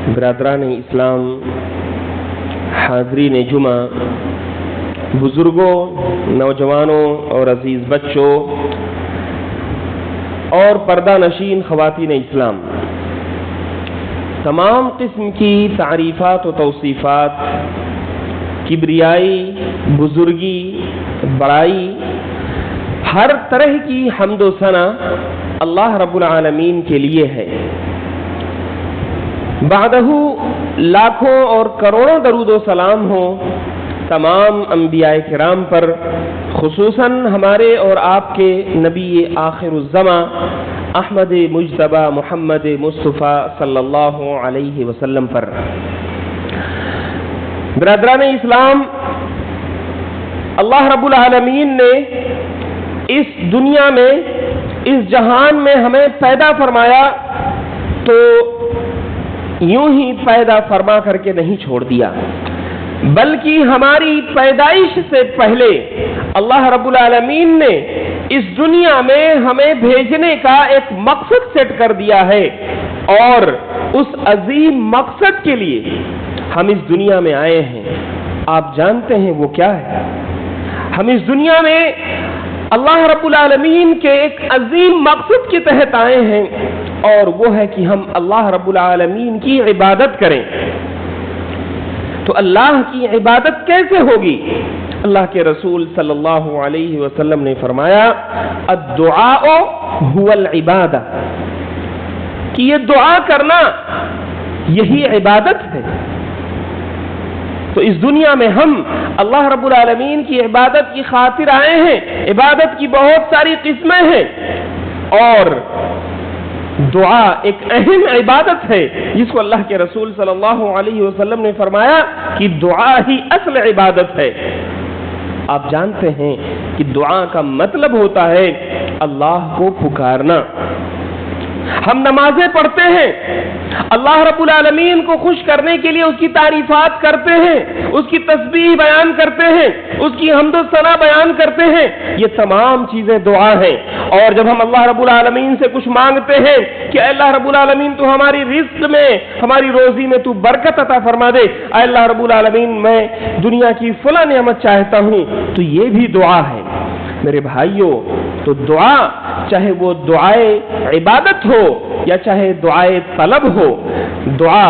برادران اسلام، حاضرین جمعہ، بزرگوں، نوجوانوں اور عزیز بچوں اور پردہ نشین خواتین اسلام، تمام قسم کی تعریفات و توصیفات، کبریائی، بزرگی، بڑائی، ہر طرح کی حمد و ثنا اللہ رب العالمین کے لیے ہے۔ بعدہ لاکھوں اور کروڑوں درود و سلام ہو تمام انبیاء کرام پر، خصوصاً ہمارے اور آپ کے نبی آخر الزماں احمد مجتبی محمد مصطفیٰ صلی اللہ علیہ وسلم پر۔ برادران اسلام، اللہ رب العالمین نے اس دنیا میں، اس جہان میں ہمیں پیدا فرمایا تو یوں ہی پیدا فرما کر کے نہیں چھوڑ دیا، بلکہ ہماری پیدائش سے پہلے اللہ رب العالمین نے اس دنیا میں ہمیں بھیجنے کا ایک مقصد سیٹ کر دیا ہے، اور اس عظیم مقصد کے لیے ہم اس دنیا میں آئے ہیں۔ آپ جانتے ہیں وہ کیا ہے؟ ہم اس دنیا میں اللہ رب العالمین کے ایک عظیم مقصد کے تحت آئے ہیں، اور وہ ہے کہ ہم اللہ رب العالمین کی عبادت کریں۔ تو اللہ کی عبادت کیسے ہوگی؟ اللہ کے رسول صلی اللہ علیہ وسلم نے فرمایا الدعاء هو العبادہ، کہ یہ دعا کرنا یہی عبادت ہے۔ تو اس دنیا میں ہم اللہ رب العالمین کی عبادت کی خاطر آئے ہیں۔ عبادت کی بہت ساری قسمیں ہیں، اور دعا ایک اہم عبادت ہے جس کو اللہ کے رسول صلی اللہ علیہ وسلم نے فرمایا کہ دعا ہی اصل عبادت ہے۔ آپ جانتے ہیں کہ دعا کا مطلب ہوتا ہے اللہ کو پکارنا۔ ہم نمازیں پڑھتے ہیں، اللہ رب العالمین کو خوش کرنے کے لیے اس کی تعریفات کرتے ہیں، اس کی تسبیح بیان کرتے ہیں، اس کی حمد و ثنا بیان کرتے ہیں۔ یہ تمام چیزیں دعا ہیں۔ اور جب ہم اللہ رب العالمین سے کچھ مانگتے ہیں کہ اے اللہ رب العالمین تو ہماری رزق میں، ہماری روزی میں تو برکت عطا فرما دے، اے اللہ رب العالمین میں دنیا کی فلاں نعمت چاہتا ہوں، تو یہ بھی دعا ہے۔ میرے بھائیوں، تو دعا چاہے وہ دعائے عبادت ہو یا چاہے دعائے طلب ہو، دعا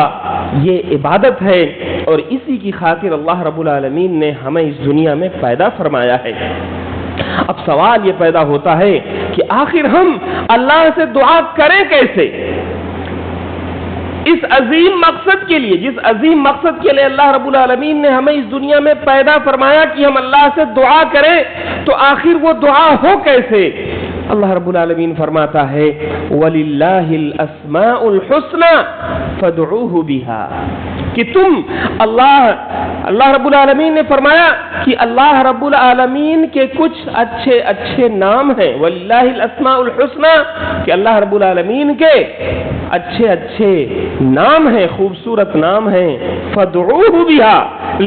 یہ عبادت ہے، اور اسی کی خاطر اللہ رب العالمین نے ہمیں اس دنیا میں پیدا فرمایا ہے۔ اب سوال یہ پیدا ہوتا ہے کہ آخر ہم اللہ سے دعا کریں کیسے؟ اس عظیم مقصد کے لیے، جس عظیم مقصد کے لیے اللہ رب العالمین نے ہمیں اس دنیا میں پیدا فرمایا کہ ہم اللہ سے دعا کریں، تو آخر وہ دعا ہو کیسے؟ اللہ رب العالمین فرماتا ہے وَلِلَّهِ الْأَسْمَاءُ الْحُسْنَى فَادْعُوهُ بِهَا، کہ تم اللہ رب العالمین نے فرمایا کہ اللہ رب العالمین کے کچھ اچھے اچھے نام ہیں۔ وَلِلَّهِ الْأَسْمَاءُ الْحُسْنَى، کہ اللہ رب العالمین کے اچھے اچھے نام ہیں، خوبصورت نام ہیں۔ فَادْعُوهُ بِهَا،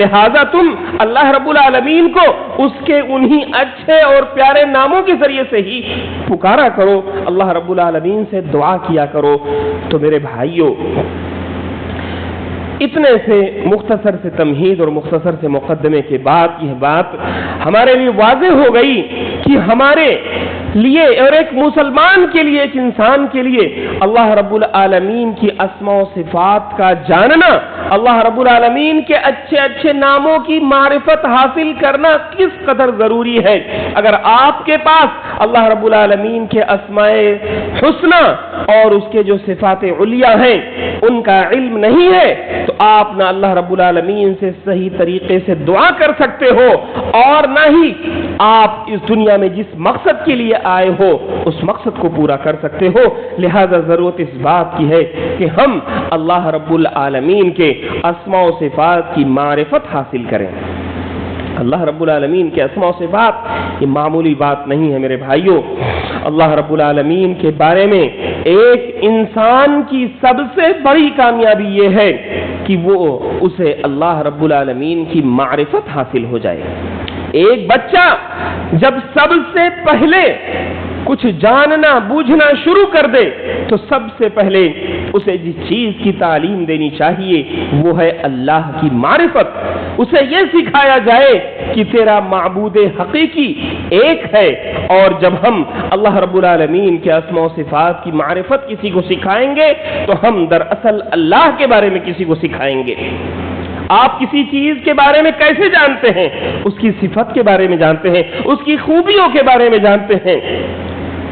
لہذا تم اللہ رب العالمین کو اس کے انہی اچھے اور پیارے ناموں کے ذریعے سے ہی پکارا کرو، اللہ رب العالمین سے دعا کیا کرو۔ تو میرے بھائیوں، اتنے سے مختصر سے تمہید اور مختصر سے مقدمے کے بعد یہ بات ہمارے لیے واضح ہو گئی کہ ہمارے لیے اور ایک مسلمان کے لیے، ایک انسان کے لیے اللہ رب العالمین کی اسماء و صفات کا جاننا، اللہ رب العالمین کے اچھے اچھے ناموں کی معرفت حاصل کرنا کس قدر ضروری ہے۔ اگر آپ کے پاس اللہ رب العالمین کے اسماء حسنہ اور اس کے جو صفات علیہ ہیں ان کا علم نہیں ہے، تو آپ نہ اللہ رب العالمین سے صحیح طریقے سے دعا کر سکتے ہو، اور نہ ہی آپ اس دنیا میں جس مقصد کے لیے آئے ہو اس مقصد کو پورا کر سکتے ہو۔ لہذا ضرورت اس بات کی ہے کہ ہم اللہ رب العالمین کے اسماء و صفات کی معرفت حاصل کریں۔ اللہ رب العالمین کے اسماء و صفات یہ معمولی بات نہیں ہے میرے بھائیوں۔ اللہ رب العالمین کے بارے میں ایک انسان کی سب سے بڑی کامیابی یہ ہے کہ وہ اسے اللہ رب العالمین کی معرفت حاصل ہو جائے۔ ایک بچہ جب سب سے پہلے کچھ جاننا بوجھنا شروع کر دے تو سب سے پہلے اسے جس چیز کی تعلیم دینی چاہیے وہ ہے اللہ کی معرفت. اسے یہ سکھایا جائے کہ تیرا معبود حقیقی ایک ہے. اور جب ہم اللہ رب العالمین کے اسماء و صفات کی معرفت کسی کو سکھائیں گے تو ہم دراصل اللہ کے بارے میں کسی کو سکھائیں گے. آپ کسی چیز کے بارے میں کیسے جانتے ہیں؟ اس کی صفت کے بارے میں جانتے ہیں، اس کی خوبیوں کے بارے میں جانتے ہیں.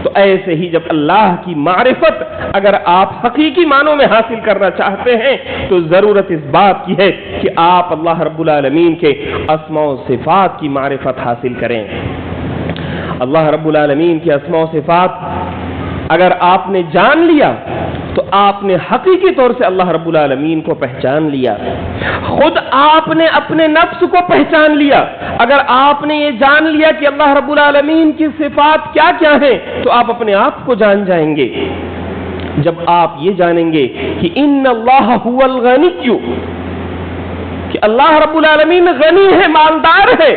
تو ایسے ہی جب اللہ کی معرفت اگر آپ حقیقی معنوں میں حاصل کرنا چاہتے ہیں تو ضرورت اس بات کی ہے کہ آپ اللہ رب العالمین کے اسماء و صفات کی معرفت حاصل کریں. اللہ رب العالمین کے اسماء و صفات اگر آپ نے جان لیا تو آپ نے حقیقی طور سے اللہ رب العالمین کو پہچان لیا. خود آپ نے اپنے نفس کو پہچان لیا. اگر آپ نے یہ جان لیا کہ اللہ رب العالمین کی صفات کیا کیا ہیں تو آپ اپنے آپ کو جان جائیں گے. جب آپ یہ جانیں گے کہ ان اللہ هو الغنی، کہ اللہ رب العالمین غنی ہے، مالدار ہے،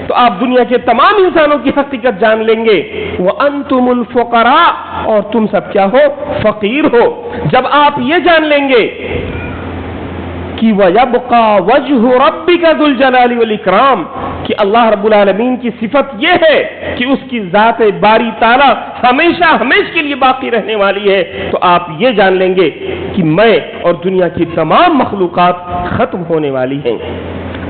تو آپ دنیا کے تمام انسانوں کی حقیقت جان لیں گے. وَأَنْتُمُ الْفُقَرَاءُ، اور تم سب کیا ہو؟ فقیر ہو. جب آپ یہ جان لیں گے کہ وَيَبْقَى وَجْهُ رَبِّكَ ذُو الْجَلَالِ وَالْإِكْرَامِ، کہ اللہ رب العالمین کی صفت یہ ہے کہ اس کی ذات باری تعالیٰ ہمیشہ ہمیشہ کے لیے باقی رہنے والی ہے، تو آپ یہ جان لیں گے کہ میں اور دنیا کی تمام مخلوقات ختم ہونے والی ہیں.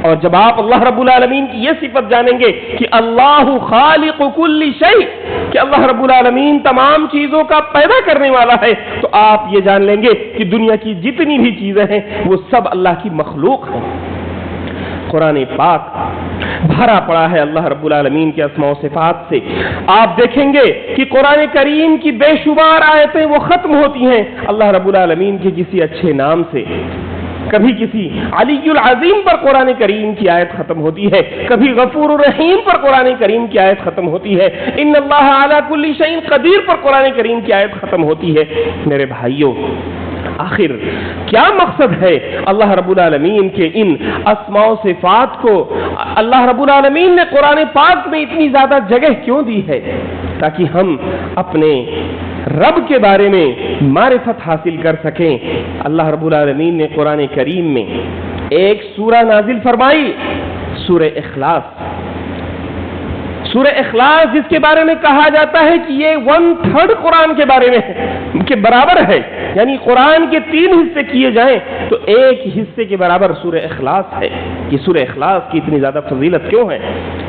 اور جب آپ اللہ رب العالمین کی یہ صفت جانیں گے کہ اللہ خالق کل شیء، کہ اللہ رب العالمین تمام چیزوں کا پیدا کرنے والا ہے، تو آپ یہ جان لیں گے کہ دنیا کی جتنی بھی چیزیں ہیں وہ سب اللہ کی مخلوق ہیں. قرآن پاک بھرا پڑا ہے اللہ رب العالمین کے اسماء و صفات سے. آپ دیکھیں گے کہ قرآن کریم کی بے شمار آیتیں وہ ختم ہوتی ہیں اللہ رب العالمین کے کسی اچھے نام سے. کبھی کسی علی العظیم پر قرآن کریم کی آیت ختم ہوتی ہے، کبھی غفور الرحیم پر قرآن کریم کی آیت ختم ہوتی ہے، ان اللہ علی کل شیء قدیر پر قرآن کریم کی آیت ختم ہوتی ہے. میرے بھائیوں، آخر کیا مقصد ہے اللہ رب العالمین کے ان اسماء و صفات کو اللہ رب العالمین نے قرآن پاک میں اتنی زیادہ جگہ کیوں دی ہے؟ تاکہ ہم اپنے رب کے بارے میں معرفت حاصل کر سکیں. اللہ رب العالمین نے قرآن کریم میں ایک سورہ نازل فرمائی، سورہ اخلاص. سورہ اخلاص جس کے بارے میں کہا جاتا ہے کہ یہ 1/3 قرآن کے بارے میں کے برابر ہے، یعنی قرآن کے 3 حصے کیے جائیں تو ایک حصے کے برابر سورہ اخلاص ہے. کہ سورہ اخلاص کی اتنی زیادہ فضیلت کیوں ہے؟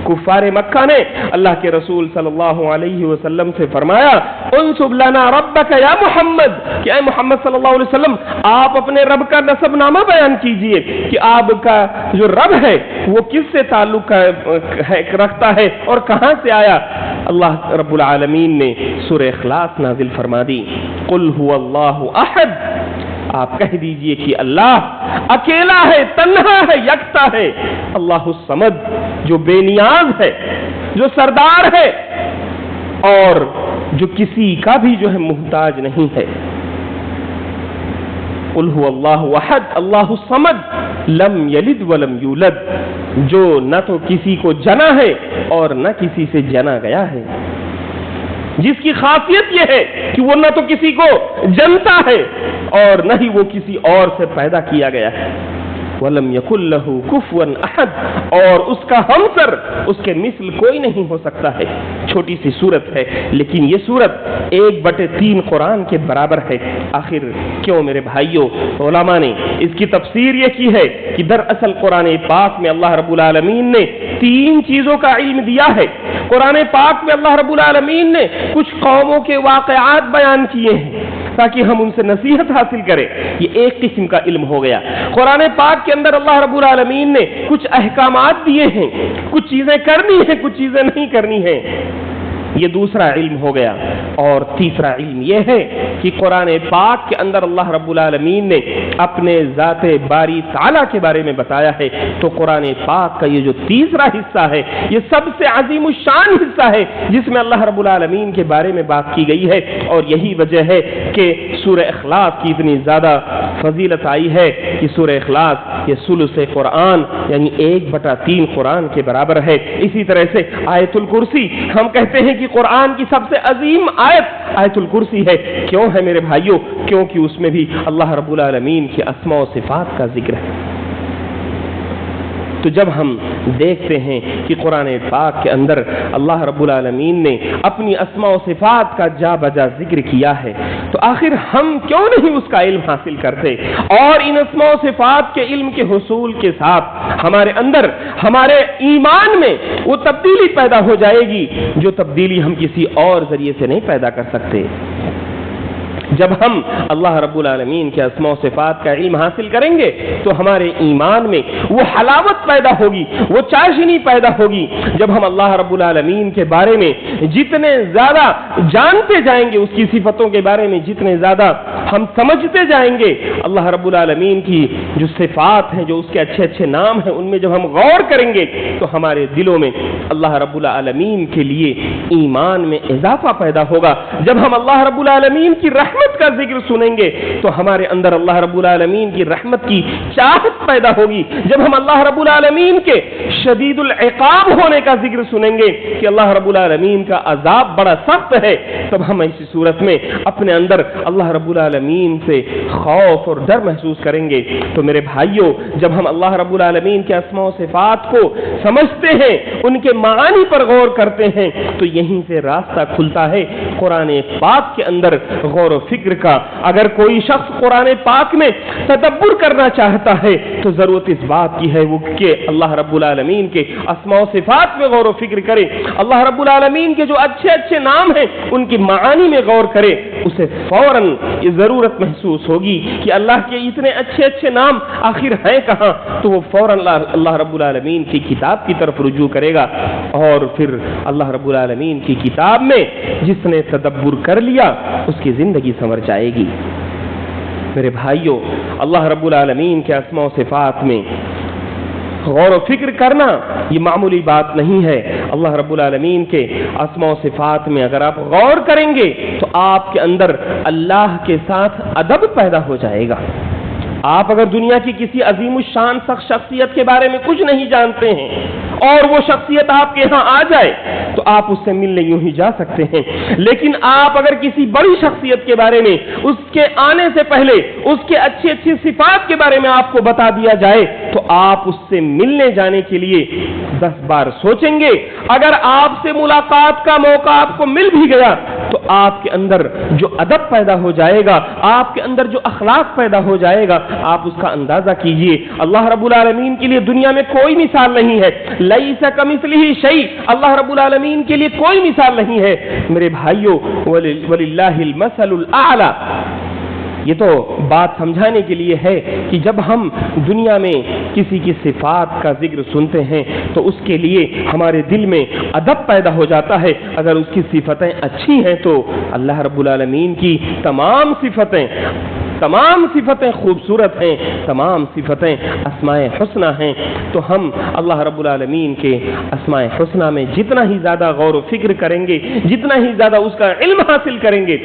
کفار مکہ نے اللہ کے رسول صلی اللہ علیہ وسلم سے فرمایا انصب لنا ربک یا محمد، کہ اے محمد صلی اللہ علیہ وسلم آپ اپنے رب کا نسب نامہ بیان کیجئے کہ آپ کا جو رب ہے وہ کس سے تعلق رکھتا ہے اور کہاں سے آیا. اللہ رب العالمین نے سورہ اخلاص نازل فرما دی. قل هو اللہ احد، آپ کہہ دیجئے کہ اللہ اکیلا ہے، تنہا ہے، یکتا ہے. اللہ الصمد، جو بے نیاز ہے، جو سردار ہے اور جو کسی کا بھی جو ہے محتاج نہیں ہے. قل هو اللہ احد اللہ الصمد لم یلد ولم یولد، جو نہ تو کسی کو جنا ہے اور نہ کسی سے جنا گیا ہے، جس کی خاصیت یہ ہے کہ وہ نہ تو کسی کو جنتا ہے اور نہ ہی وہ کسی اور سے پیدا کیا گیا ہے. وَلَمْ يَكُنْ لَهُ كُفُوًا أَحَدٌ، اور اس کا ہمسر، اس کے مثل کوئی نہیں ہو سکتا ہے. چھوٹی سی سورت ہے لیکن یہ سورت 1/3 قرآن کے برابر ہے. آخر کیوں میرے بھائیوں؟ علماء نے اس کی تفسیر یہ کی ہے کہ دراصل قرآن پاک میں اللہ رب العالمین نے 3 چیزوں کا علم دیا ہے. قرآن پاک میں اللہ رب العالمین نے کچھ قوموں کے واقعات بیان کیے ہیں تاکہ ہم ان سے نصیحت حاصل کریں. یہ ایک قسم کا علم ہو گیا. قرآن پاک کے اندر اللہ رب العالمین نے کچھ احکامات دیے ہیں، کچھ چیزیں کرنی ہیں، کچھ چیزیں نہیں کرنی ہیں. یہ دوسرا علم ہو گیا. اور تیسرا علم یہ ہے کہ قرآن پاک کے اندر اللہ رب العالمین نے اپنے ذات باری تعالیٰ کے بارے میں بتایا ہے. تو قرآن پاک کا یہ جو تیسرا حصہ ہے یہ سب سے عظیم الشان حصہ ہے جس میں اللہ رب العالمین کے بارے میں بات کی گئی ہے. اور یہی وجہ ہے کہ سورہ اخلاص کی اتنی زیادہ فضیلت آئی ہے کہ سورہ اخلاص یہ ثلث قرآن یعنی 1/3 قرآن کے برابر ہے. اسی طرح سے آیت الکرسی، ہم کہتے ہیں کہ کہ قرآن کی سب سے عظیم آیت آیت الکرسی ہے۔ کیوں ہے میرے بھائیوں؟ کیونکہ اس میں بھی اللہ رب العالمین کی اسماء و صفات کا ذکر ہے۔ تو جب ہم دیکھتے ہیں کہ قرآن پاک کے اندر اللہ رب العالمین نے اپنی اسماء و صفات کا جا بجا ذکر کیا ہے، تو آخر ہم کیوں نہیں اس کا علم حاصل کرتے اور ان اسماء و صفات کے علم کے حصول کے ساتھ ہمارے اندر ہمارے ایمان میں وہ تبدیلی پیدا ہو جائے گی جو تبدیلی ہم کسی اور ذریعے سے نہیں پیدا کر سکتے۔ جب ہم اللہ رب العالمین کے اسماء و صفات کا علم حاصل کریں گے تو ہمارے ایمان میں وہ حلاوت پیدا ہوگی، وہ چاشنی پیدا ہوگی۔ جب ہم اللہ رب العالمین کے بارے میں جتنے زیادہ جانتے جائیں گے، اس کی صفتوں کے بارے میں جتنے زیادہ ہم سمجھتے جائیں گے، اللہ رب العالمین کی جو صفات ہیں، جو اس کے اچھے اچھے نام ہیں، ان میں جب ہم غور کریں گے تو ہمارے دلوں میں اللہ رب العالمین کے لیے ایمان میں اضافہ پیدا ہوگا۔ جب ہم اللہ رب العالمین کی رحمت کا ذکر سنیں گے تو ہمارے اندر اللہ رب العالمین کی رحمت کی چاہت پیدا ہوگی۔ جب ہم اللہ رب العالمین کے شدید العقاب ہونے کا ذکر سنیں گے کہ اللہ رب العالمین کا عذاب بڑا سخت ہے، تب ہم ایسی صورت میں اپنے اندر اللہ رب العالمین سے خوف اور ڈر محسوس کریں گے۔ تو میرے بھائیوں، جب ہم اللہ رب العالمین کے اسماء و صفات کو سمجھتے ہیں، ان کے معانی پر غور کرتے ہیں، تو یہیں سے راستہ کھلتا ہے قرآن پاک کے اندر غور و فکر کا۔ اگر کوئی شخص قرآن پاک میں تدبر کرنا چاہتا ہے تو ضرورت اس بات کی ہے وہ کہ اللہ رب العالمین کے اسماء و صفات میں غور و فکر کرے، اللہ رب العالمین کے جو اچھے اچھے نام ہیں ان کی معانی میں غور کرے۔ اسے فوراً یہ ضرورت محسوس ہوگی کہ اللہ کے اتنے اچھے اچھے نام آخر ہیں کہاں، تو وہ فوراً اللہ رب العالمین کی کتاب کی طرف رجوع کرے گا، اور پھر اللہ رب العالمین کی کتاب میں جس نے تدبر کر لیا اس کی زندگی سنور جائے گی۔ میرے بھائیوں، اللہ رب العالمین کے اسماء و صفات میں غور و فکر کرنا یہ معمولی بات نہیں ہے۔ اللہ رب العالمین کے اسماء و صفات میں اگر آپ غور کریں گے تو آپ کے اندر اللہ کے ساتھ ادب پیدا ہو جائے گا۔ آپ اگر دنیا کی کسی عظیم الشان شخصیت کے بارے میں کچھ نہیں جانتے ہیں اور وہ شخصیت آپ کے ہاں آ جائے تو آپ اس سے ملنے یوں ہی جا سکتے ہیں، لیکن آپ اگر کسی بڑی شخصیت کے بارے میں اس کے آنے سے پہلے اس کے اچھی اچھی صفات کے بارے میں آپ کو بتا دیا جائے تو آپ اس سے ملنے جانے کے لیے 10 بار سوچیں گے۔ اگر آپ سے ملاقات کا موقع آپ کو مل بھی گیا تو آپ کے اندر جو ادب پیدا ہو جائے گا، آپ کے اندر جو اخلاق پیدا ہو جائے گا، آپ اس کا اندازہ کیجئے۔ اللہ رب العالمین کے لیے دنیا میں کوئی مثال نہیں ہے، لیس کمثلہ شیء، اللہ رب العالمین کے لیے کوئی مثال نہیں ہے۔ میرے بھائیوں، وللہ المثل الاعلی، یہ تو بات سمجھانے کے لیے ہے کہ جب ہم دنیا میں کسی کی صفات کا ذکر سنتے ہیں تو اس کے لیے ہمارے دل میں ادب پیدا ہو جاتا ہے۔ اگر اس کی صفتیں اچھی ہیں تو اللہ رب العالمین کی تمام صفتیں خوبصورت ہیں، تمام صفتیں اسماء حسنہ ہیں، تو ہم اللہ رب العالمین کے اسماء حسنہ میں جتنا ہی زیادہ غور و فکر کریں گے، جتنا ہی زیادہ اس کا علم حاصل کریں گے،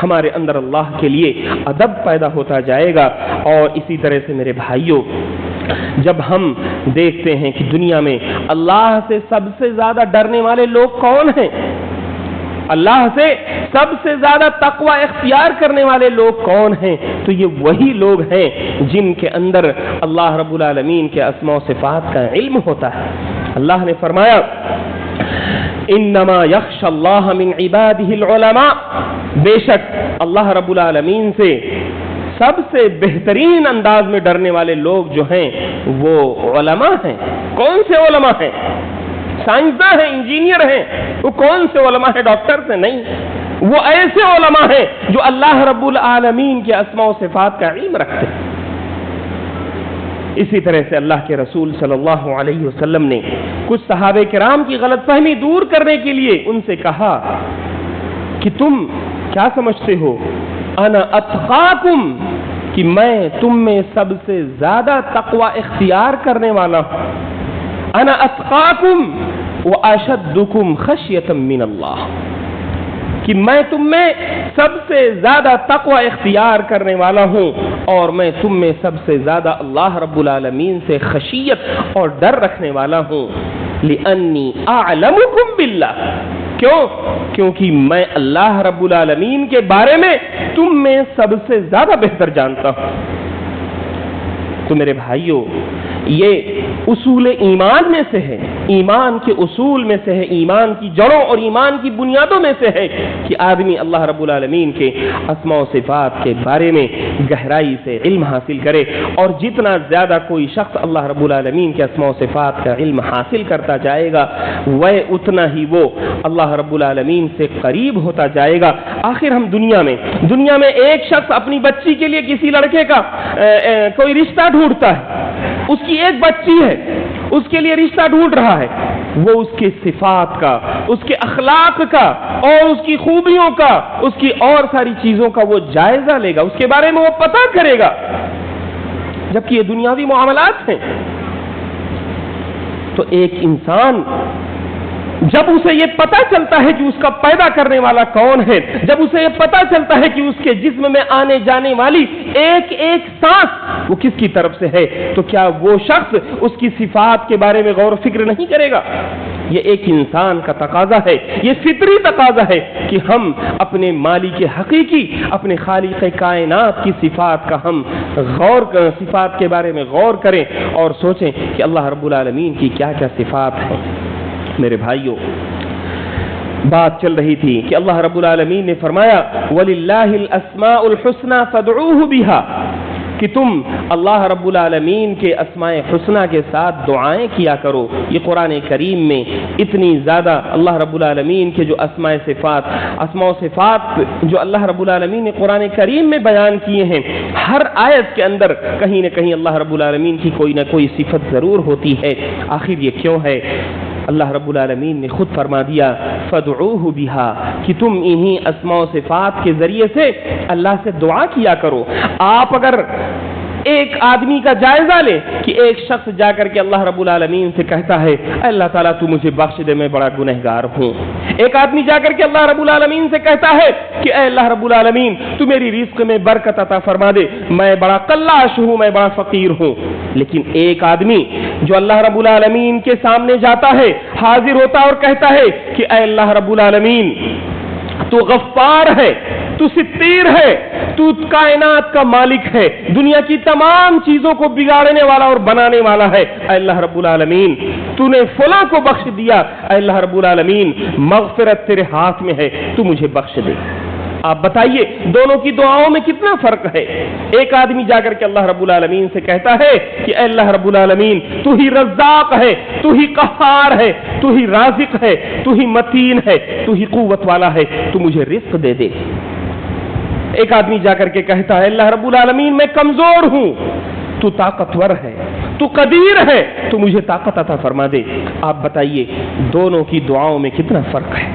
ہمارے اندر اللہ کے لیے ادب پیدا ہوتا جائے گا۔ اور اسی طرح سے میرے بھائیوں، جب ہم دیکھتے ہیں کہ دنیا میں اللہ سے سب سے زیادہ ڈرنے والے لوگ کون ہیں، اللہ سے سب سے زیادہ تقوی اختیار کرنے والے لوگ کون ہیں، تو یہ وہی لوگ ہیں جن کے اندر اللہ رب العالمین کے اسماء و صفات کا علم ہوتا ہے۔ اللہ نے فرمایا انما یخشی اللہ من عبادہ العلماء، بے شک اللہ رب العالمین سے سب سے بہترین انداز میں ڈرنے والے لوگ جو ہیں وہ علماء ہیں۔ کون سے علماء ہیں؟ سائنسداں ہیں، انجینئر ہیں، وہ کون سے علماء ہیں؟ ڈاکٹر سے نہیں، وہ ایسے علماء ہیں جو اللہ رب العالمین کے اسماء و صفات کا علم رکھتے ہیں۔ اسی طرح سے اللہ کے رسول صلی اللہ علیہ وسلم نے کچھ صحابہ کرام کی غلط فہمی دور کرنے کے لیے ان سے کہا کہ تم کیا سمجھتے ہو، انا اتقاکم، کہ میں تم میں سب سے زیادہ تقوی اختیار کرنے والا ہوں، انا اتقاکم واشدکم خشیۃ من اللہ، کہ میں تم میں سب سے زیادہ تقوی اختیار کرنے والا ہوں اور میں تم میں سب سے زیادہ اللہ رب العالمین سے خشیت اور ڈر رکھنے والا ہوں، لأنی اعلمکم باللہ، کیوں؟ کیونکہ میں اللہ رب العالمین کے بارے میں تم میں سب سے زیادہ بہتر جانتا ہوں۔ تو میرے بھائیوں، یہ اصول ایمان میں سے ہے، ایمان کے اصول میں سے ہے، ایمان کی جڑوں اور ایمان کی بنیادوں میں سے ہے کہ آدمی اللہ رب العالمین کے اسماء و صفات کے بارے میں گہرائی سے علم حاصل کرے، اور جتنا زیادہ کوئی شخص اللہ رب العالمین کے اسماء و صفات کا علم حاصل کرتا جائے گا، وہ اتنا ہی وہ اللہ رب العالمین سے قریب ہوتا جائے گا۔ آخر ہم دنیا میں ایک شخص اپنی بچی کے لیے کسی لڑکے کا کوئی رشتہ ڈھونڈتا ہے، اس کی ایک بچی ہے، اس کے لیے رشتہ ڈھونڈ رہا ہے، وہ اس کے صفات کا، اس کے اخلاق کا اور اس کی خوبیوں کا، اس کی اور ساری چیزوں کا وہ جائزہ لے گا، اس کے بارے میں وہ پتہ کرے گا، جبکہ یہ دنیاوی معاملات ہیں۔ تو ایک انسان جب اسے یہ پتا چلتا ہے کہ اس کا پیدا کرنے والا کون ہے، جب اسے یہ پتا چلتا ہے کہ اس کے جسم میں آنے جانے والی ایک ایک سانس وہ کس کی طرف سے ہے، تو کیا وہ شخص اس کی صفات کے بارے میں غور و فکر نہیں کرے گا؟ یہ ایک انسان کا تقاضا ہے، یہ فطری تقاضا ہے کہ ہم اپنے مالک حقیقی، اپنے خالق کائنات کی صفات کا ہم صفات کے بارے میں غور کریں اور سوچیں کہ اللہ رب العالمین کی کیا کیا صفات ہیں۔ میرے بھائیوں، بات چل رہی تھی کہ اللہ رب العالمین نے فرمایا وَلِلَّهِ الْأَسْمَاءُ الْحُسْنَى فَادْعُوهُ بِهَا، کہ تم اللہ رب العالمین کے اسماء حسنہ کے ساتھ دعائیں کیا کرو۔ یہ قرآن کریم میں اتنی زیادہ اللہ رب العالمین کے جو اسماء و صفات جو اللہ رب العالمین نے قرآن کریم میں بیان کیے ہیں، ہر آیت کے اندر کہیں نہ کہیں اللہ رب العالمین کی کوئی نہ کوئی صفت ضرور ہوتی ہے۔ آخر یہ کیوں ہے؟ اللہ رب العالمین نے خود فرما دیا فَادْعُوهُ بِهَا، کہ تم انہی اسماء و صفات کے ذریعے سے اللہ سے دعا کیا کرو۔ آپ اگر ایک آدمی کا جائزہ لیں کہ ایک شخص جا کر کے اللہ رب العالمین سے کہتا ہے اے اللہ تعالیٰ تو مجھے بخش دے، میں بڑا گنہگار ہوں۔ ایک آدمی جا کر کے اللہ رب العالمین سے کہتا ہے کہ اے اللہ رب العالمین تو میری رزق میں برکت عطا فرما دے، میں بڑا قلاش ہوں، میں بڑا فقیر ہوں۔ لیکن ایک آدمی جو اللہ رب العالمین کے سامنے جاتا ہے، حاضر ہوتا اور کہتا ہے کہ اے اللہ رب العالمین تو غفار ہے، تو ستیر ہے، تو کائنات کا مالک ہے، دنیا کی تمام چیزوں کو بگاڑنے والا اور بنانے والا ہے، اے اللہ رب العالمین تو نے فلاں کو بخش دیا، اے اللہ رب العالمین مغفرت تیرے ہاتھ میں ہے، تو مجھے بخش دے۔ آپ بتائیے دونوں کی دعاؤں میں کتنا فرق ہے؟ ایک آدمی جا کر کے اللہ رب العالمین سے کہتا ہے کہ اے اللہ رب العالمین تو ہی رزاق ہے، تو ہی قہار ہے، تو ہی رازق ہے، تو ہی متین ہے، تو ہی قوت والا ہے، تو مجھے رزق دے دے۔ ایک آدمی جا کر کے کہتا ہے اللہ رب العالمین میں کمزور ہوں، تو طاقتور ہے، تو قدیر ہے، تو مجھے طاقت عطا فرما دے۔ آپ بتائیے دونوں کی دعاؤں میں کتنا فرق ہے؟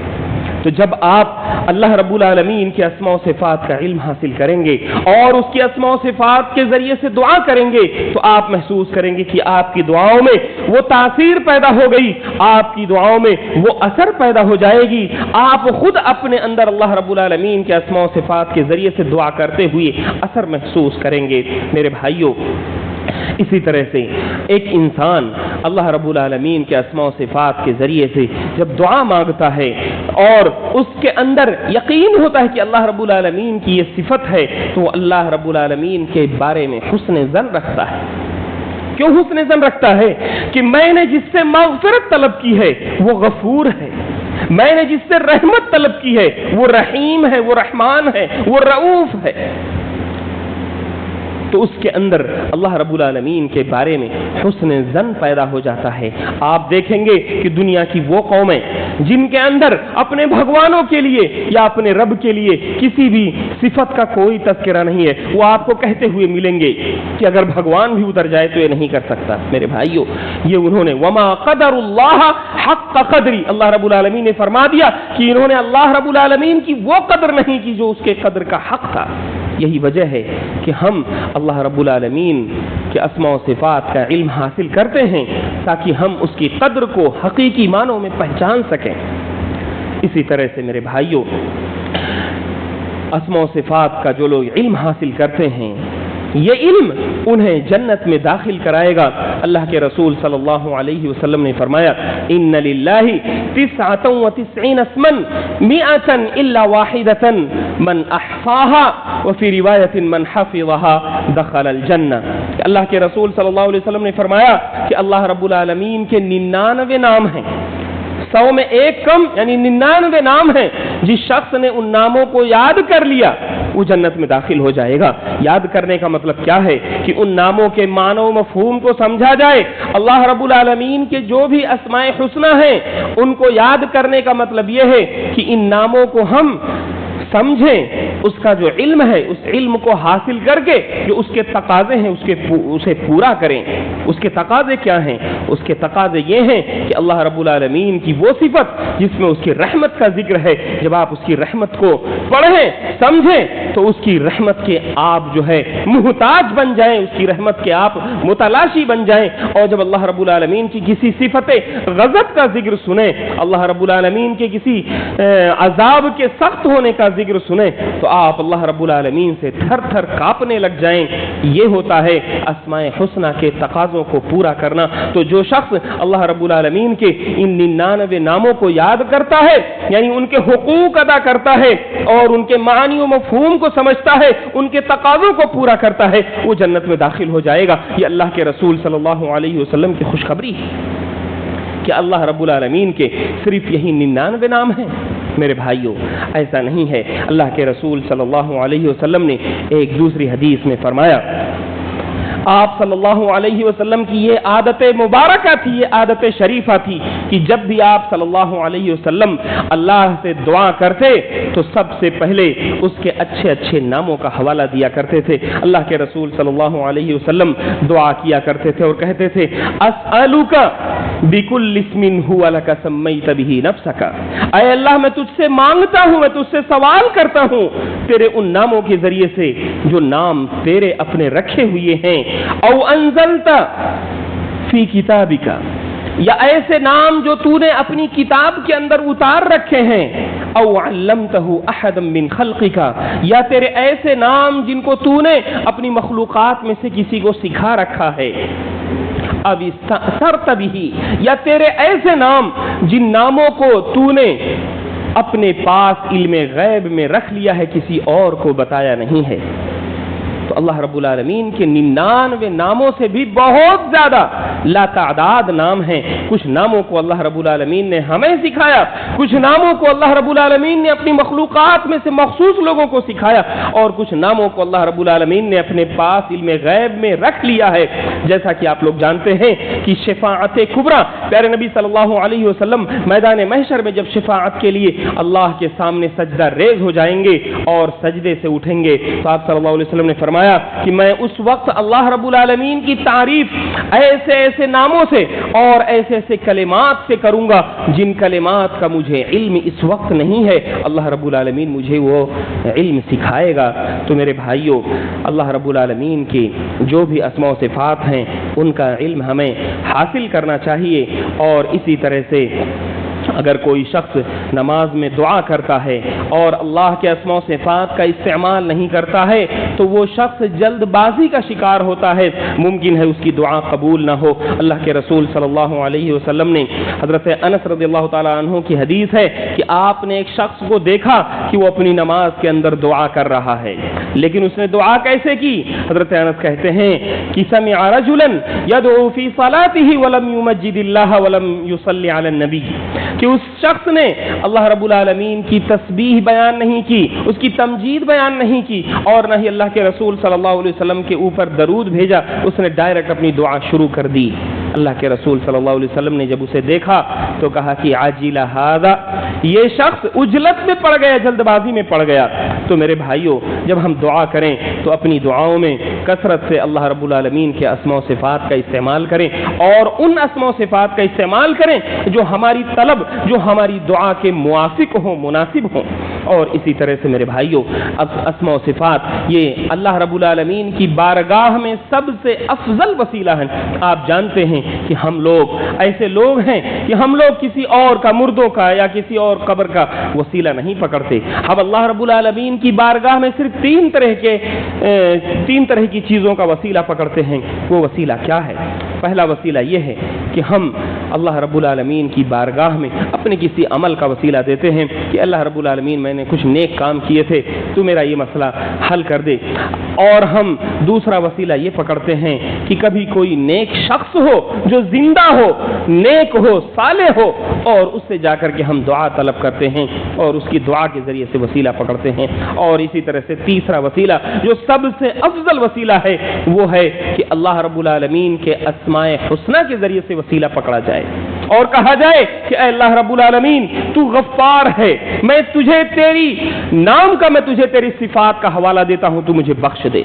تو جب آپ اللہ رب العالمین کے اسماء و صفات کا علم حاصل کریں گے اور اس کے اسماء و صفات کے ذریعے سے دعا کریں گے تو آپ محسوس کریں گے کہ آپ کی دعاؤں میں وہ تاثیر پیدا ہو گئی، آپ کی دعاؤں میں وہ اثر پیدا ہو جائے گی، آپ خود اپنے اندر اللہ رب العالمین کے اسماء و صفات کے ذریعے سے دعا کرتے ہوئے اثر محسوس کریں گے۔ میرے بھائیوں، اسی طرح سے ایک انسان اللہ رب العالمین کے اسماء و صفات کے ذریعے سے جب دعا مانگتا ہے اور اس کے اندر یقین ہوتا ہے کہ اللہ رب العالمین کی یہ صفت ہے تو وہ اللہ رب العالمین کے بارے میں حسن ظن رکھتا ہے۔ کیوں حسن ظن رکھتا ہے؟ کہ میں نے جس سے مغفرت طلب کی ہے وہ غفور ہے، میں نے جس سے رحمت طلب کی ہے وہ رحیم ہے، وہ رحمان ہے، وہ رؤوف ہے۔ تو اس کے اندر اللہ رب العالمین کے بارے میں حسن ظن پیدا ہو جاتا ہے۔ آپ دیکھیں گے کہ دنیا کی وہ قومیں جن کے اندر اپنے بھگوانوں کے لیے یا اپنے رب کے لیے کسی بھی صفت کا کوئی تذکرہ نہیں ہے، وہ آپ کو کہتے ہوئے ملیں گے کہ اگر بھگوان بھی اتر جائے تو یہ نہیں کر سکتا۔ میرے بھائیوں، یہ انہوں نے وما قدر اللہ حق قدری، اللہ رب العالمین نے فرما دیا کہ انہوں نے اللہ رب العالمین کی وہ قدر نہیں کی جو اس کے قدر کا حق تھا۔ یہی وجہ ہے کہ ہم اللہ رب العالمین کے اسماء و صفات کا علم حاصل کرتے ہیں تاکہ ہم اس کی قدر کو حقیقی معنوں میں پہچان سکیں۔ اسی طرح سے میرے بھائیوں، اسماء و صفات کا جو لوگ علم حاصل کرتے ہیں یہ علم انہیں جنت میں داخل کرائے گا۔ اللہ کے رسول صلی اللہ علیہ وسلم نے فرمایا ان للہ 99 اسما 100 الا واحدة من احصاها وفی روایت من حفظها دخل الجنہ۔ اللہ کے رسول صلی اللہ علیہ وسلم نے فرمایا کہ اللہ رب العالمین کے 99 نام ہیں، 100 میں ایک کم یعنی 99 نام ہیں۔ جس شخص نے ان ناموں کو یاد کر لیا وہ جنت میں داخل ہو جائے گا۔ یاد کرنے کا مطلب کیا ہے کہ ان ناموں کے معنی و مفہوم کو سمجھا جائے۔ اللہ رب العالمین کے جو بھی اسماء حسنی ہیں ان کو یاد کرنے کا مطلب یہ ہے کہ ان ناموں کو ہم سمجھیں، اس کا جو علم ہے اس علم کو حاصل کر کے جو اس کے تقاضے ہیں اسے پورا کریں۔ اس کے تقاضے کیا ہیں؟ اس کے تقاضے یہ ہیں کہ اللہ رب العالمین کی وہ صفت جس میں اس کی رحمت کا ذکر ہے، جب آپ اس کی رحمت کو پڑھیں سمجھیں تو اس کی رحمت کے آپ جو ہے محتاج بن جائیں، اس کی رحمت کے آپ متلاشی بن جائیں۔ اور جب اللہ رب العالمین کی کسی صفت غضب کا ذکر سنیں، اللہ رب العالمین کے کسی عذاب کے سخت ہونے کا ذکر سنیں تو آپ اللہ رب العالمین سے تھر تھر کانپنے لگ جائیں۔ یہ ہوتا ہے اسماء حسنی کے تقاضوں کو پورا کرنا۔ تو جو شخص اللہ رب العالمین کے ان 99 ناموں کو یاد کرتا ہے یعنی ان کے حقوق ادا کرتا ہے اور ان کے معنی و مفہوم کو سمجھتا ہے، ان کے تقاضوں کو پورا کرتا ہے، وہ جنت میں داخل ہو جائے گا۔ یہ اللہ کے رسول صلی اللہ علیہ وسلم کی خوشخبری ہے کہ اللہ رب العالمین کے صرف یہی 99 نام ہیں۔ میرے بھائیوں ایسا نہیں ہے۔ اللہ کے رسول صلی اللہ علیہ وسلم نے ایک دوسری حدیث میں فرمایا، آپ صلی اللہ علیہ وسلم کی یہ عادت مبارکہ تھی، یہ عادت شریفہ تھی کہ جب بھی آپ صلی اللہ علیہ وسلم اللہ سے دعا کرتے تو سب سے پہلے اس کے اچھے اچھے ناموں کا حوالہ دیا کرتے تھے۔ اللہ کے رسول صلی اللہ علیہ وسلم دعا کیا کرتے تھے اور کہتے تھے اسألک بکل اسم هو لک سمیت بہ نفسک، اے اللہ میں تجھ سے مانگتا ہوں، میں تجھ سے سوال کرتا ہوں تیرے ان ناموں کے ذریعے سے جو نام تیرے اپنے رکھے ہوئے ہیں، او انزلت فی کتابک، یا ایسے نام جو تو نے اپنی کتاب کے اندر اتار رکھے ہیں، او علمتہ احدا من خلقک، یا تیرے ایسے نام جن کو تو نے اپنی مخلوقات میں سے کسی کو سکھا رکھا ہے، اب استأثرت بہ، یا تیرے ایسے نام جن ناموں کو تو نے اپنے پاس علم غیب میں رکھ لیا ہے، کسی اور کو بتایا نہیں ہے۔ تو اللہ رب العالمین کے 99 ناموں سے بھی بہت زیادہ لا تعداد نام ہیں۔ کچھ ناموں کو اللہ رب العالمین نے ہمیں سکھایا، کچھ ناموں کو اللہ رب العالمین نے اپنی مخلوقات میں سے مخصوص لوگوں کو سکھایا، اور کچھ ناموں کو اللہ رب العالمین نے اپنے پاس علم غیب میں رکھ لیا ہے۔ جیسا کہ آپ لوگ جانتے ہیں کہ شفاعت کبریٰ، پیارے نبی صلی اللہ علیہ وسلم میدان محشر میں جب شفاعت کے لیے اللہ کے سامنے سجدہ ریز ہو جائیں گے اور سجدے سے اٹھیں گے تو آپ صلی اللہ علیہ وسلم نے فرمایا کہ میں اس وقت اللہ رب العالمین کی تعریف ایسے ایسے ناموں سے اور ایسے ایسے کلمات سے کروں گا جن کلمات کا مجھے علم اس وقت نہیں ہے، اللہ رب العالمین مجھے وہ علم سکھائے گا۔ تو میرے بھائیوں اللہ رب العالمین کے جو بھی اسماء و صفات ہیں ان کا علم ہمیں حاصل کرنا چاہیے، اور اسی طرح سے اگر کوئی شخص نماز میں دعا کرتا ہے اور اللہ کے اسماء و صفات کا استعمال نہیں کرتا ہے تو وہ شخص جلد بازی کا شکار ہوتا ہے، ممکن ہے اس کی دعا قبول نہ ہو۔ اللہ کے رسول صلی اللہ علیہ وسلم نے، حضرت انس رضی اللہ تعالیٰ عنہ کی حدیث ہے کہ آپ نے ایک شخص کو دیکھا کہ وہ اپنی نماز کے اندر دعا کر رہا ہے، لیکن اس نے دعا کیسے کی؟ حضرت انس کہتے ہیں کہ سمع رجلا يدعو في صلاته ولم يمجد الله ولم يصلي على النبي، کہ اس شخص نے اللہ رب العالمین کی تسبیح بیان نہیں کی، اس کی تمجید بیان نہیں کی، اور نہ ہی اللہ کے رسول صلی اللہ علیہ وسلم کے اوپر درود بھیجا، اس نے ڈائریکٹ اپنی دعا شروع کر دی۔ اللہ کے رسول صلی اللہ علیہ وسلم نے جب اسے دیکھا تو کہا کہ عاجل ھذا، یہ شخص عجلت میں پڑ گیا، جلد بازی میں پڑ گیا۔ تو میرے بھائیوں جب ہم دعا کریں تو اپنی دعاؤں میں کثرت سے اللہ رب العالمین کے اسماء و صفات کا استعمال کریں، اور ان اسماء و صفات کا استعمال کریں جو ہماری طلب، جو ہماری دعا کے موافق ہوں، مناسب ہوں۔ اور اسی طرح سے میرے بھائیوں اسماء و صفات یہ اللہ رب العالمین کی بارگاہ میں سب سے افضل وسیلہ ہیں۔ آپ جانتے ہیں کہ ہم لوگ ایسے لوگ ہیں کہ ہم لوگ کسی اور کا، مردوں کا یا کسی اور قبر کا وسیلہ نہیں پکڑتے۔ ہم اللہ رب العالمین کی بارگاہ میں صرف تین طرح کی چیزوں کا وسیلہ پکڑتے ہیں۔ وہ وسیلہ کیا ہے؟ پہلا وسیلہ یہ ہے کہ ہم اللہ رب العالمین کی بارگاہ میں اپنے کسی عمل کا وسیلہ دیتے ہیں کہ اللہ رب العالمین میں نے کچھ نیک کام کیے تھے، تو میرا یہ مسئلہ حل کر دے۔ اور ہم دوسرا وسیلہ یہ پکڑتے ہیں کہ کبھی کوئی نیک شخص ہو جو زندہ ہو، نیک ہو، صالح ہو، اور اس سے جا کر کے ہم دعا طلب کرتے ہیں اور اس کی دعا کے ذریعے سے وسیلہ پکڑتے ہیں۔ اور اسی طرح سے تیسرا وسیلہ جو سب سے افضل وسیلہ ہے وہ ہے کہ اللہ رب العالمین کے اسماء حسنہ کے ذریعے سے وسیلہ پکڑا جائے اور کہا جائے کہ اے اللہ رب العالمین تو غفار ہے، میں تجھے تیری نام کا، میں تجھے تیری صفات کا حوالہ دیتا ہوں، تو مجھے بخش دے۔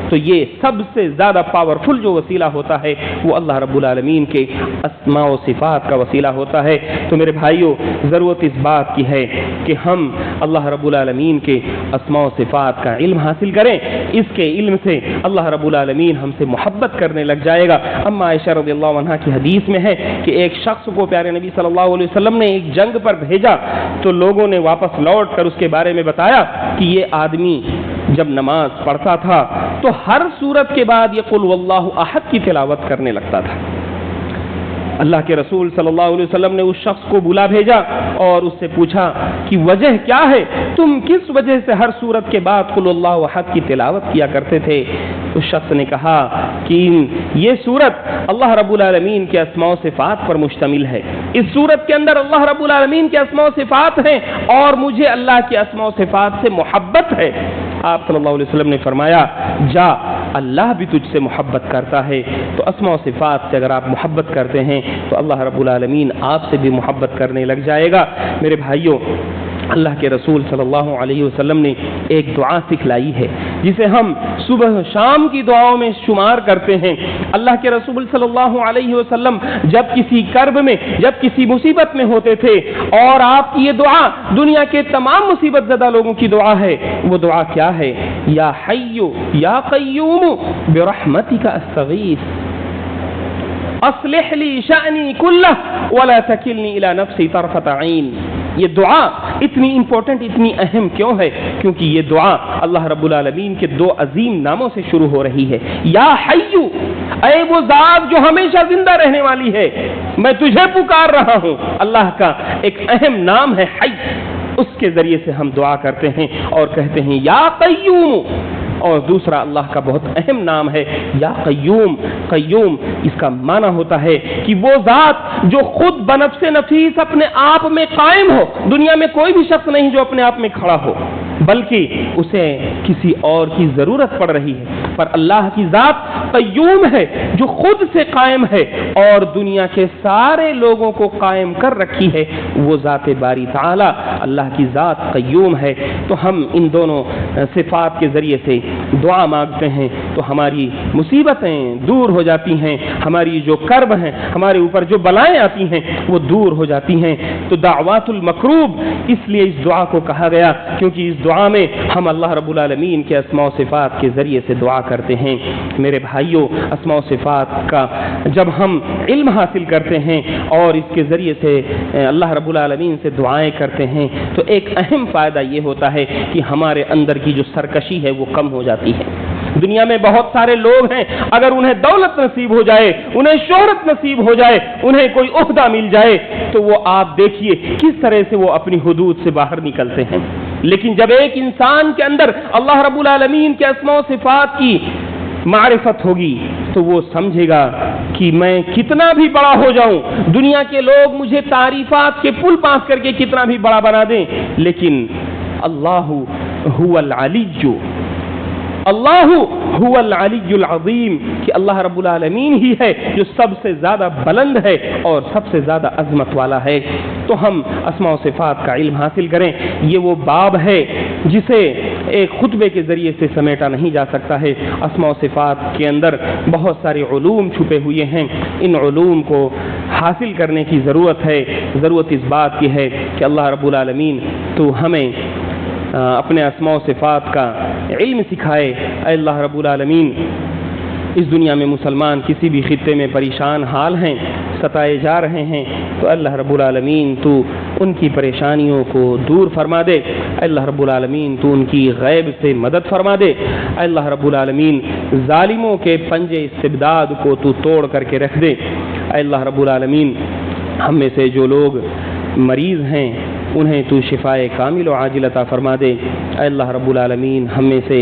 تو یہ سب سے زیادہ پاورفل جو وسیلہ ہوتا ہے وہ اللہ رب العالمین کے اسماء و صفات کا وسیلہ ہوتا ہے۔ تو میرے بھائیوں، ضرورت اس بات کی ہے کہ ہم اللہ رب العالمین کے اسماء و صفات کا علم حاصل کریں۔ اس کے علم سے اللہ رب العالمین ہم سے محبت کرنے لگ جائے گا۔ اما عائشہ رضی اللہ عنہا کی حدیث میں ہے کہ ایک شخص کو پیارے نبی صلی اللہ علیہ وسلم نے ایک جنگ پر بھیجا، تو لوگوں نے واپس لوٹ کر اس کے بارے میں بتایا کہ یہ آدمی جب نماز پڑھتا تھا تو ہر سورت کے بعد یہ قل واللہ احد کی تلاوت کرنے لگتا تھا۔ اللہ کے رسول صلی اللہ علیہ وسلم نے اس شخص کو بلا بھیجا اور اس سے پوچھا کہ وجہ کیا ہے، تم کس وجہ سے ہر سورت کے بعد قل اللہ احد کی تلاوت کیا کرتے تھے؟ اس شخص نے کہا کہ یہ سورت اللہ رب العالمین کے اسماء و صفات پر مشتمل ہے، اس سورت کے اندر اللہ رب العالمین کے اسماء و صفات ہیں اور مجھے اللہ کے اسماء و صفات سے محبت ہے۔ آپ صلی اللہ علیہ وسلم نے فرمایا جا، اللہ بھی تجھ سے محبت کرتا ہے، تو اسماء و صفات سے اگر آپ محبت کرتے ہیں تو اللہ رب العالمین آپ سے بھی محبت کرنے لگ جائے گا۔ میرے بھائیوں، اللہ کے رسول صلی اللہ علیہ وسلم نے ایک دعا سکھلائی ہے جسے ہم صبح شام کی دعاؤں میں شمار کرتے ہیں۔ اللہ کے رسول صلی اللہ علیہ وسلم جب کسی کرب میں، جب کسی مصیبت میں ہوتے تھے، اور آپ کی یہ دعا دنیا کے تمام مصیبت زدہ لوگوں کی دعا ہے۔ وہ دعا کیا ہے؟ یا حی یا قیوم برحمتک استغیث اصلح لی شأنی کلہ ولا تکلنی الی نفسی طرفۃ عین۔ یہ دعا اتنی امپورٹنٹ، اتنی اہم کیوں ہے؟ کیونکہ یہ دعا اللہ رب العالمین کے دو عظیم ناموں سے شروع ہو رہی ہے۔ یا حیو، اے وہ ذات جو ہمیشہ زندہ رہنے والی ہے، میں تجھے پکار رہا ہوں۔ اللہ کا ایک اہم نام ہے حی، اس کے ذریعے سے ہم دعا کرتے ہیں اور کہتے ہیں یا قیوم۔ اور دوسرا اللہ کا بہت اہم نام ہے یا قیوم۔ قیوم اس کا معنی ہوتا ہے کہ وہ ذات جو خود بنفس نفیس اپنے آپ میں قائم ہو۔ دنیا میں کوئی بھی شخص نہیں جو اپنے آپ میں کھڑا ہو، بلکہ اسے کسی اور کی ضرورت پڑ رہی ہے، پر اللہ کی ذات قیوم ہے جو خود سے قائم ہے اور دنیا کے سارے لوگوں کو قائم کر رکھی ہے۔ وہ ذات باری تعالی اللہ کی ذات قیوم ہے۔ تو ہم ان دونوں صفات کے ذریعے سے دعا مانگتے ہیں تو ہماری مصیبتیں دور ہو جاتی ہیں، ہماری جو کرب ہیں، ہمارے اوپر جو بلائیں آتی ہیں وہ دور ہو جاتی ہیں۔ تو دعوات المکروب اس لیے اس دعا کو کہا گیا کیونکہ اس دعا میں ہم اللہ رب العالمین کے اسماء و صفات کے ذریعے سے دعا کرتے ہیں۔ میرے بھائیوں، اسماء و صفات کا جب ہم علم حاصل کرتے ہیں اور اس کے ذریعے سے اللہ رب العالمین سے دعائیں کرتے ہیں تو ایک اہم فائدہ یہ ہوتا ہے کہ ہمارے اندر کی جو سرکشی ہے وہ کم ہو جاتی ہے۔ دنیا میں بہت سارے لوگ ہیں، اگر انہیں دولت نصیب ہو جائے، انہیں شہرت نصیب ہو جائے، انہیں کوئی عہدہ مل جائے تو وہ آپ دیکھیے کس طرح سے وہ اپنی حدود سے باہر نکلتے ہیں۔ لیکن جب ایک انسان کے اندر اللہ رب العالمین کے اسماء و صفات کی معرفت ہوگی تو وہ سمجھے گا کہ میں کتنا بھی بڑا ہو جاؤں، دنیا کے لوگ مجھے تعریفات کے پل پاس کر کے کتنا بھی بڑا بنا دیں، لیکن اللہ هو العلی، اللہ هو العلی العظیم، کہ اللہ رب العالمین ہی ہے جو سب سے زیادہ بلند ہے اور سب سے زیادہ عظمت والا ہے۔ تو ہم اسماء و صفات کا علم حاصل کریں۔ یہ وہ باب ہے جسے ایک خطبے کے ذریعے سے سمیٹا نہیں جا سکتا ہے۔ اسماء و صفات کے اندر بہت سارے علوم چھپے ہوئے ہیں، ان علوم کو حاصل کرنے کی ضرورت ہے۔ ضرورت اس بات کی ہے کہ اللہ رب العالمین تو ہمیں اپنے اسماء و صفات کا علم سکھائے۔ اے اللہ رب العالمین، اس دنیا میں مسلمان کسی بھی خطے میں پریشان حال ہیں، ستائے جا رہے ہیں، تو اللہ رب العالمین تو ان کی پریشانیوں کو دور فرما دے۔ اے اللہ رب العالمین تو ان کی غیب سے مدد فرما دے۔ اے اللہ رب العالمین ظالموں کے پنجے استبداد کو تو توڑ کر کے رکھ دے۔ اے اللہ رب العالمین ہم میں سے جو لوگ مریض ہیں انہیں تو شفائے کامل و عاجل عطا فرما دے۔ اے اللہ رب العالمین ہم میں سے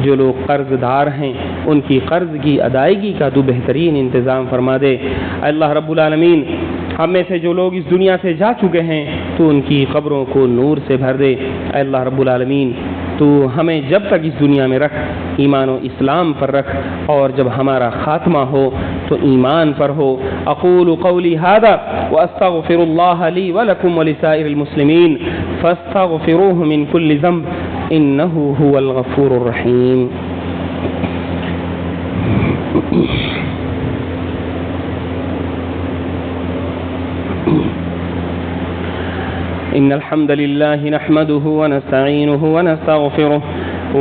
جو لوگ قرض دار ہیں ان کی قرض کی ادائیگی کا تو بہترین انتظام فرما دے۔ اے اللہ رب العالمین ہم میں سے جو لوگ اس دنیا سے جا چکے ہیں تو ان کی قبروں کو نور سے بھر دے۔ اے اللہ رب العالمین تو ہمیں جب تک اس دنیا میں رکھ ایمان و اسلام پر رکھ، اور جب ہمارا خاتمہ ہو تو ایمان پر ہو۔ اقول قولی ھذا واستغفر اللہ لی ولکم ولسائر المسلمین فاستغفروہ من کل ذنب انہ هو الغفور الرحیم۔ إن الحمد لله نحمده ونستعينه ونستغفره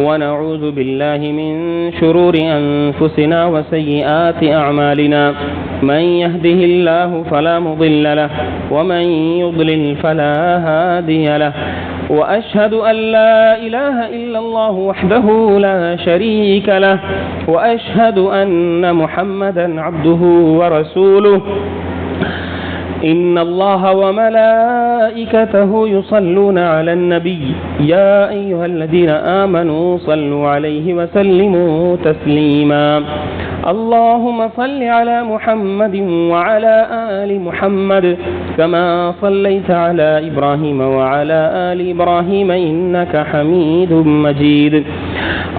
ونعوذ بالله من شرور أنفسنا وسيئات أعمالنا من يهده الله فلا مضل له ومن يضلل فلا هادي له وأشهد أن لا إله إلا الله وحده لا شريك له وأشهد أن محمدا عبده ورسوله إن الله وملائكته يصلون على النبي يا أيها الذين آمنوا صلوا عليه وسلموا تسليما اللهم صل على محمد وعلى آل محمد كما صليت على إبراهيم وعلى آل إبراهيم إنك حميد مجيد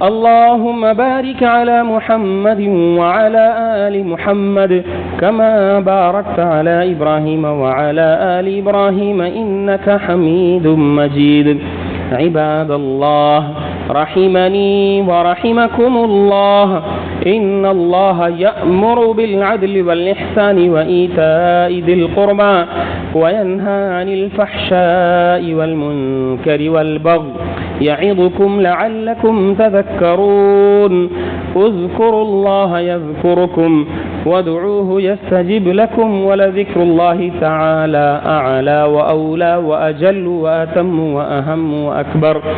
اللهم بارك على محمد وعلى آل محمد كما باركت على إبراهيم وعلى آل إبراهيم إنك حميد مجيد عباد الله رحمني ورحمكم الله إن الله يأمر بالعدل والإحسان وإيتاء ذي القربى وينهى عن الفحشاء والمنكر والبغي يعظكم لعلكم تذكرون اذكروا الله يذكركم وادعوه يستجب لكم ولذكر الله تعالى أعلى وأولى وأجل وأتم وأهم وأكبر